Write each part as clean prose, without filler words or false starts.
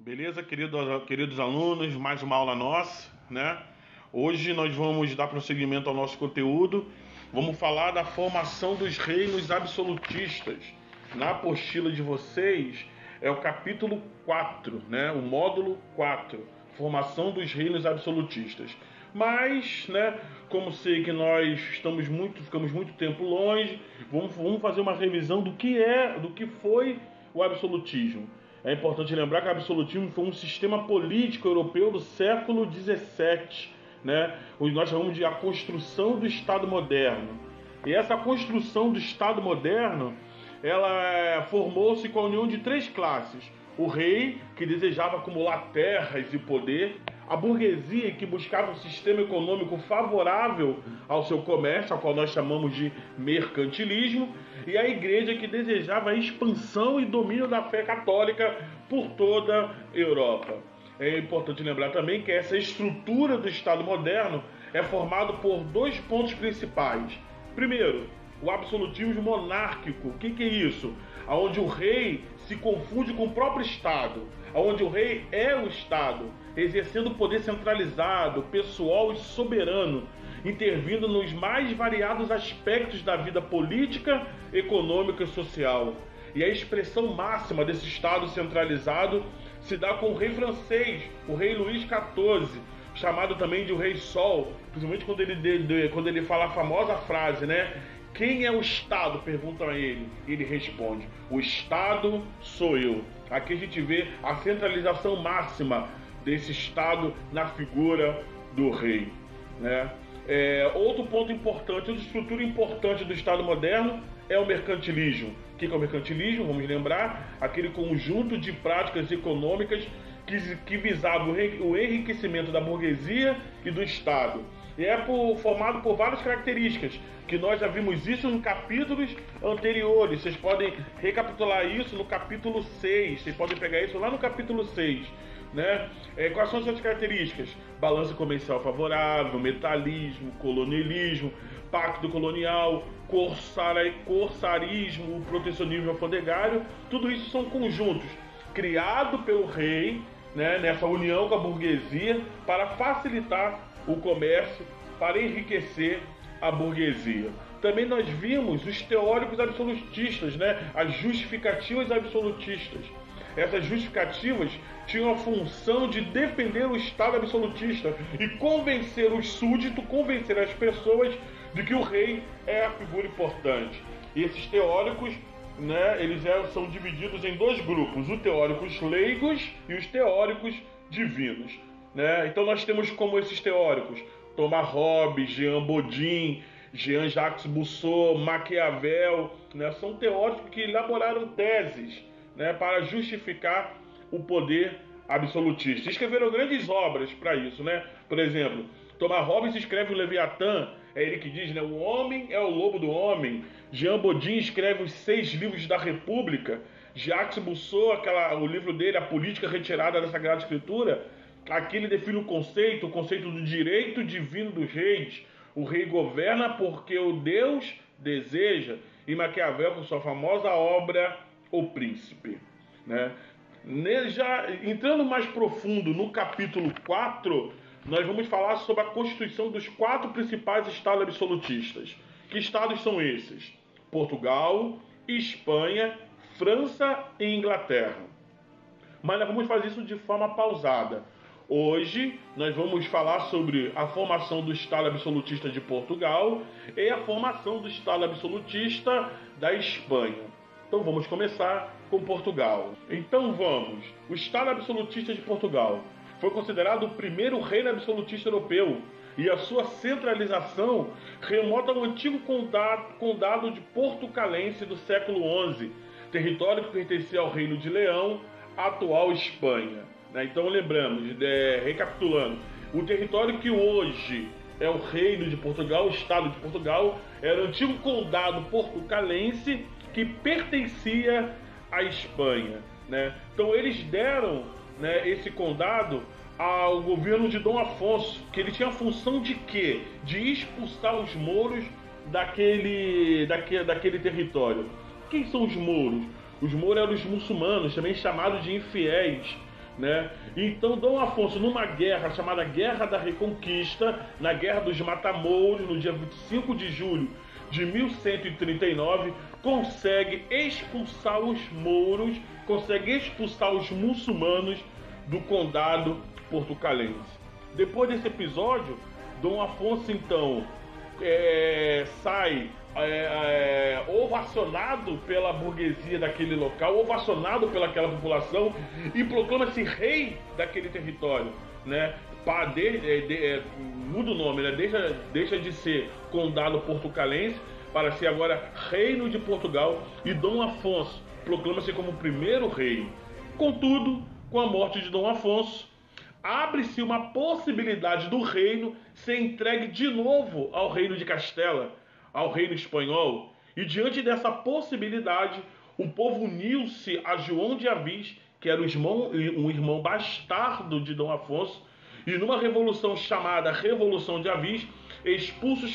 Beleza, queridos alunos, mais uma aula nossa, né? Hoje nós vamos dar prosseguimento ao nosso conteúdo. Vamos falar da formação dos reinos absolutistas. Na apostila de vocês é o capítulo 4, né? O módulo 4, formação dos reinos absolutistas. Mas, né, como sei que nós ficamos muito tempo longe, vamos fazer uma revisão do que foi o absolutismo. É importante lembrar que o absolutismo foi um sistema político europeu do século XVII, né? Nós chamamos de a construção do Estado moderno. E essa construção do Estado moderno, ela formou-se com a união de três classes: o rei, que desejava acumular terras e poder; a burguesia, que buscava um sistema econômico favorável ao seu comércio, ao qual nós chamamos de mercantilismo; e a igreja, que desejava a expansão e domínio da fé católica por toda a Europa. É importante lembrar também que essa estrutura do Estado moderno é formada por dois pontos principais. Primeiro, o absolutismo monárquico. O que é isso? Onde o rei se confunde com o próprio Estado, onde o rei é o Estado, exercendo poder centralizado, pessoal e soberano, intervindo nos mais variados aspectos da vida política, econômica e social. E a expressão máxima desse Estado centralizado se dá com o rei francês, o rei Luís XIV, chamado também de o Rei Sol, principalmente quando ele fala a famosa frase, né? Quem é o Estado? Perguntam a ele. Ele responde: o Estado sou eu. Aqui a gente vê a centralização máxima desse Estado na figura do rei, né? Outro ponto importante, outra estrutura importante do Estado moderno é o mercantilismo. O que é o mercantilismo? Vamos lembrar: aquele conjunto de práticas econômicas que visava o enriquecimento da burguesia e do Estado. E formado por várias características, que nós já vimos isso em capítulos anteriores. Vocês podem recapitular isso no capítulo 6, vocês podem pegar isso lá no capítulo 6. Né? Quais são essas características? Balança comercial favorável, metalismo, colonialismo, pacto colonial, corsarismo, protecionismo alfandegário. Tudo isso são conjuntos criados pelo rei, né, nessa união com a burguesia, para facilitar o comércio, para enriquecer a burguesia. Também nós vimos os teóricos absolutistas, né, as justificativas absolutistas. Essas justificativas tinham a função de defender o Estado absolutista e convencer os súditos, convencer as pessoas de que o rei é a figura importante. E esses teóricos, né, eles são divididos em dois grupos: os teóricos leigos e os teóricos divinos, né? Então nós temos como esses teóricos Thomas Hobbes, Jean Bodin, Jean-Jacques Rousseau, Maquiavel, né? São teóricos que elaboraram teses, né, para justificar o poder absolutista. Escreveram grandes obras para isso, né? Por exemplo, Thomas Hobbes escreve o Leviatã, é ele que diz, né, o homem é o lobo do homem. Jean Bodin escreve os 6 livros da República. Jacques Rousseau, o livro dele, A Política Retirada da Sagrada Escritura, aqui ele define o conceito do direito divino dos reis. O rei governa porque o Deus deseja. E Maquiavel, com sua famosa obra O Príncipe, né? Já entrando mais profundo no capítulo 4, nós vamos falar sobre a constituição dos 4 principais estados absolutistas. Que estados são esses? Portugal, Espanha, França e Inglaterra. Mas nós vamos fazer isso de forma pausada. Hoje nós vamos falar sobre a formação do Estado absolutista de Portugal e a formação do Estado absolutista da Espanha. Então vamos começar com Portugal. O Estado absolutista de Portugal foi considerado o primeiro reino absolutista europeu, e a sua centralização remonta ao antigo condado de Portucalense do século XI, território que pertencia ao Reino de Leão, atual Espanha. Então lembramos, recapitulando, o território que hoje é o Reino de Portugal, o Estado de Portugal, era o antigo condado portucalense que pertencia à Espanha, né? Então eles deram, né, esse condado ao governo de Dom Afonso, que ele tinha a função de quê? De expulsar os mouros daquele território. Quem são os mouros? Os mouros eram os muçulmanos, também chamados de infiéis, né? Então Dom Afonso, numa guerra chamada Guerra da Reconquista, na Guerra dos Matamouros, no dia 25 de julho de 1139, consegue expulsar os mouros, consegue expulsar os muçulmanos do condado portucalense. Depois desse episódio, Dom Afonso então sai ovacionado pela burguesia daquele local, ovacionado pelaquela população e proclama-se rei daquele território, né? Muda o nome, né? Deixa de ser condado portucalense para ser agora reino de Portugal, e Dom Afonso proclama-se como o primeiro rei. Contudo, com a morte de Dom Afonso, abre-se uma possibilidade do reino ser entregue de novo ao reino de Castela, ao reino espanhol. E diante dessa possibilidade, o povo uniu-se a João de Avis, que era um irmão bastardo de Dom Afonso, e numa revolução chamada Revolução de Avis, expulsa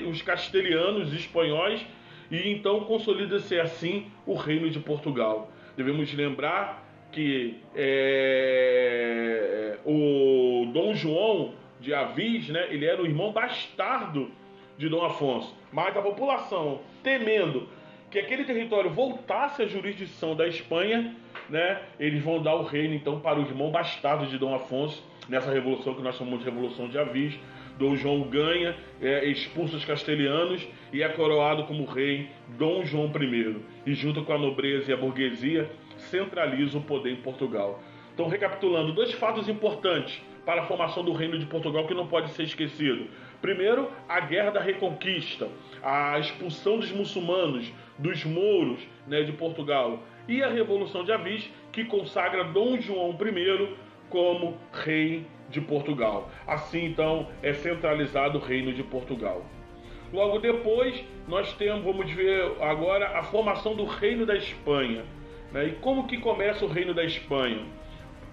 os castelhanos, os espanhóis, e então consolida-se assim o reino de Portugal. Devemos lembrar que o Dom João de Avis, né, ele era o irmão bastardo de Dom Afonso, mas a população, temendo que aquele território voltasse à jurisdição da Espanha, né, eles vão dar o reino então para o irmão bastardo de Dom Afonso, nessa revolução que nós chamamos de Revolução de Avis. Dom João ganha, expulsa os castelhanos e é coroado como rei Dom João I, e junto com a nobreza e a burguesia centraliza o poder em Portugal. Então, recapitulando, dois fatos importantes para a formação do Reino de Portugal que não pode ser esquecido. Primeiro, a Guerra da Reconquista, a expulsão dos muçulmanos, dos mouros, né, de Portugal, e a Revolução de Avis, que consagra Dom João I como rei de Portugal. Assim, então, é centralizado o Reino de Portugal. Logo depois, vamos ver agora a formação do Reino da Espanha, né? E como que começa o Reino da Espanha?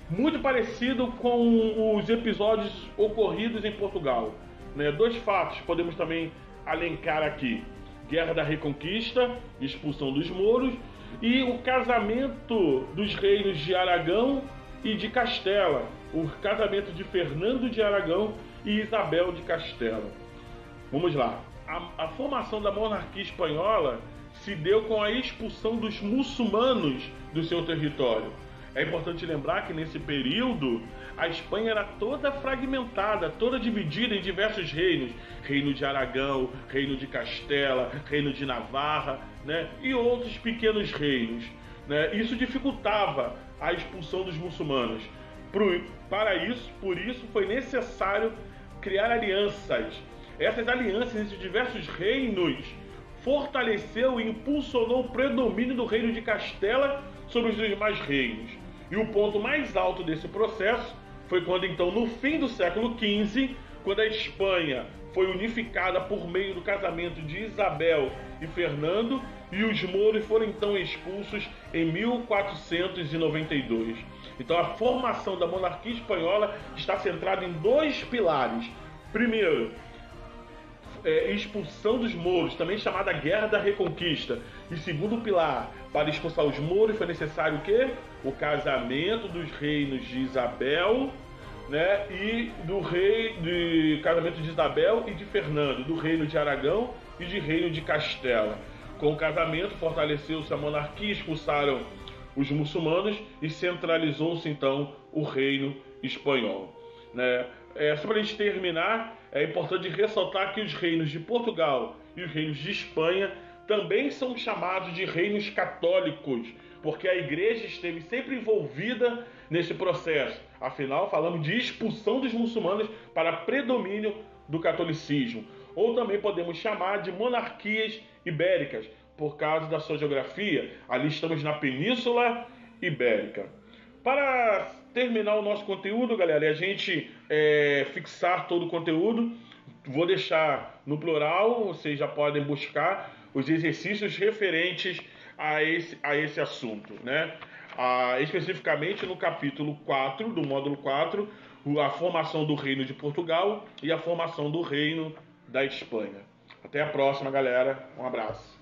Muito parecido com os episódios ocorridos em Portugal, né? Dois fatos podemos também elencar aqui: Guerra da Reconquista, expulsão dos mouros, e o casamento dos reinos de Aragão e de Castela, o casamento de Fernando de Aragão e Isabel de Castela. Vamos lá. A formação da monarquia espanhola se deu com a expulsão dos muçulmanos do seu território. É importante lembrar que nesse período a Espanha era toda fragmentada, toda dividida em diversos reinos: Reino de Aragão, Reino de Castela, Reino de Navarra, né? E outros pequenos reinos, né? Isso dificultava a expulsão dos muçulmanos. Por isso foi necessário criar alianças. Essas alianças entre diversos reinos fortaleceu e impulsionou o predomínio do reino de Castela sobre os demais reinos. E o ponto mais alto desse processo foi quando, então, no fim do século XV, quando a Espanha foi unificada por meio do casamento de Isabel e Fernando, e os mouros foram então expulsos em 1492. Então, a formação da monarquia espanhola está centrada em dois pilares. Primeiro, expulsão dos mouros, também chamada Guerra da Reconquista. E segundo pilar, para expulsar os mouros foi necessário o quê? O casamento dos reinos de Isabel, né, e casamento de Isabel e de Fernando, do reino de Aragão e de reino de Castela. Com o casamento fortaleceu-se a monarquia, expulsaram os muçulmanos e centralizou-se então o reino espanhol, né? Só para a gente terminar, é importante ressaltar que os reinos de Portugal e os reinos de Espanha também são chamados de reinos católicos, porque a igreja esteve sempre envolvida nesse processo. Afinal, falamos de expulsão dos muçulmanos para predomínio do catolicismo. Ou também podemos chamar de monarquias ibéricas, por causa da sua geografia. Ali estamos na Península Ibérica. Para terminar o nosso conteúdo, galera, e a gente fixar todo o conteúdo, vou deixar no plural, vocês já podem buscar os exercícios referentes a esse assunto, né? Especificamente no capítulo 4, do módulo 4, a formação do Reino de Portugal e a formação do Reino da Espanha. Até a próxima, galera. Um abraço.